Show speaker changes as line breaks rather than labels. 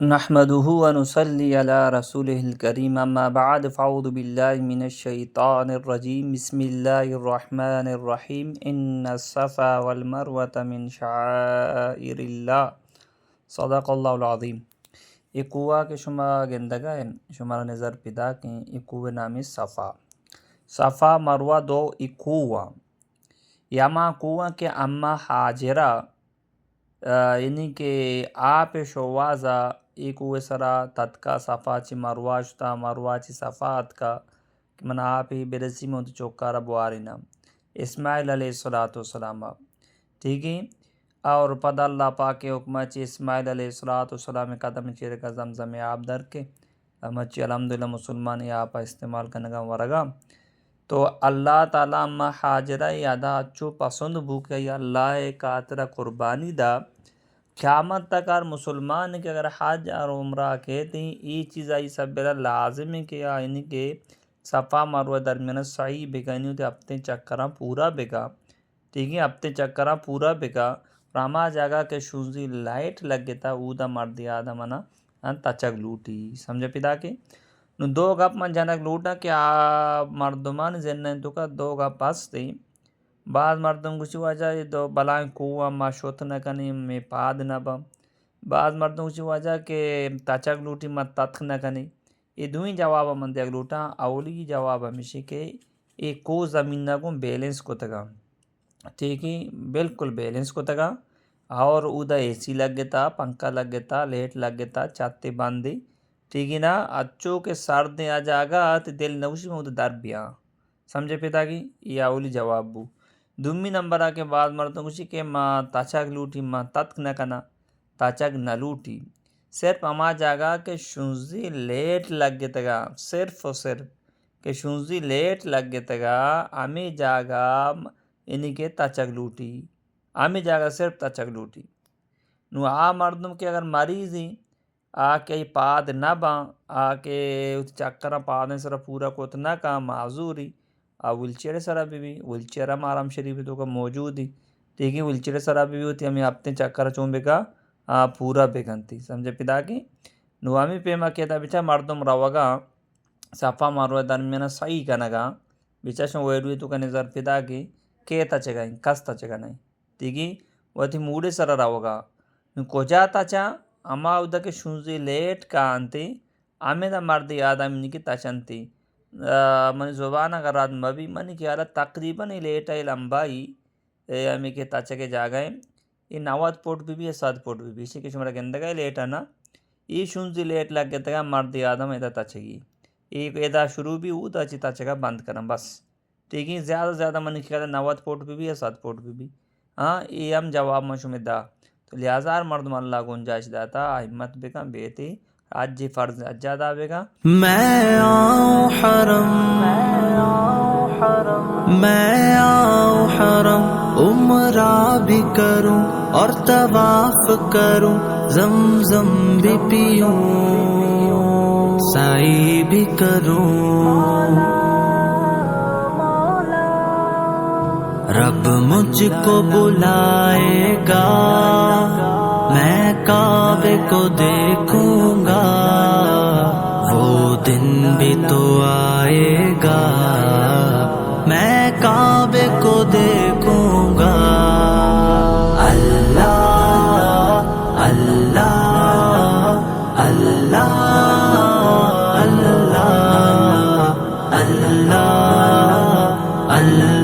نحمده ونصلي على رسوله الكريم اما بعد فاعوذ بالله من الشيطان الرجيم بسم الله الرحمن الرحيم ان الصفا والمروة من شعائر الله صدق الله العظیم۔ یہ کوہ کہ شما گندگا ہے شمارا نظر پیدا کہ یہ کوہ نامی صفا مروہ دو ای کوہ یاما کوہ کہ اما حاجرہ یعنی کہ آپ شوازا ای کوہ سرا تتکا صفا چی مرواش تا مروا چی صفات کا من آپ ہی برسی میں تو چوکارا بوارینا اسماعیل علیہ السلام ٹھیک ہے اور پد اللہ پاک کے حکمہ چی اسماعیل علیہ السلام قدم چیر کا زمزم آپ در کے مچی الحمدللہ مسلمان آپ استعمال کرنے ورگا تو اللہ تعالیٰ اما حاجرہ یادا اچھو پسند بھوکا یا اللہ کاترہ قربانی دا قیامت تک اور مسلمان کے اگر حج اور عمرہ کہتے ہیں یہ چیز آئی سب بلا لازم ہے کہ یعنی کہ صفا مروہ درمیان صحیح بگا نہیں ہوتے اپنے چکرہ پورا بگا ٹھیک ہے اپنے چکرہ پورا بگا راما جگہ کے شوزی لائٹ لگ گیا اودا مردی آدم انا تچک لوٹی سمجھے پیدا کے نو دو گپ من جنک لوٹا کہ مردمان زنن تو کا دو گپ ہستے بعض مردم کچھ وجہ دو بلائیں کوہ ما شوت نہ کنی میں پاد نہ با بعض مردم کچھ وجہ کہ تچک لوٹی ما تتخ نہ کنی یہ دوئی جواب من دیگ لوٹا اولی جواب ہمیشہ کہ یہ کو زمین نہ کو بیلنس کو تگا ٹھیک ہے بالکل بیلنس کو تگا اور اودا اے سی لگ گتا پنکھا لگ گتا لیٹ لگ گتا چاتے باندھی ٹھیک ہے نا اچھو کے سردیں آ جاگا تو دل نوشی میں ادھر در بیا سمجھے پیدا کی یہ اولی جواب بو دومی نمبر آ کے بعد مردوں کچھ کہ ماں تاچک لوٹی ماں تتک نہ کنا تاچک نہ لوٹی صرف اما جاگا کہ شنزی لیٹ لگ گیا تگا صرف و صرف کہ شنزی لیٹ لگ گیا تگا امی جاگا یعنی کہ تاچک لوٹی امی جاگا صرف تاچک لوٹی نو آ مردم کے اگر مریض ہی آ کے پاد نہ با آ کے چکرہ پادیں سر پورا کوت نہ کا معذوری ویل چیئر سرا بھی ویل چیئر ہم آرام شریف تو کا موجود ہی ٹھیک ہے ویل چیئر سرا بھی ہوتی ہمیں اپنے چکر چون بگا پورا بگنتی سمجھے پیدا کی نوامی پیما کہتا بیچا مردم روگا صفا مروہ درمیان صحیح کنگا بیچا شن ویڈوی تو کا نظر پیدا کی کہتا چگائیں کستا چگا نہیں ٹھیک ہے وہ تھی موڑے سرا روگا کو جاتا چا اما اودا کے شنزی لیٹ کا آنتی آمیں دا مردی آدم نکی تچنتی منی زبان اگر رات مبی منی کہ آلہ تقریباً لیٹ ہے لمبائی ہمیں کہ تاچا کے جاگئے یہ 90 فٹ بھی ہے 7 فٹ بھی اسی کہ شمارا گندگا لیٹ ہے نا یہ شنزی لیٹ لگ گیا تھا مردی آدم ایدہ تاچگی یہ ایدہ شروع بھی ہو تا چی تاچگا بند کرنا بس ٹھیک ہے زیادہ منی کہ 90 فٹ بھی ہے 7 فٹ بھی یہ ہم جواب مشہور دا تو لہذا مردم اللہ گنجائش داتا احمت بکا بیتی آج جی فرض اجادہ بگا
میں آؤں حرم عمرہ بھی کروں اور طواف کروں زمزم بھی پیوں سعی بھی کروں رب مجھ کو بلائے گا میں کعبے کو دیکھوں گا وہ دن بھی تو آئے گا میں کعبے کو دیکھوں گا اللہ اللہ اللہ اللہ اللہ اللہ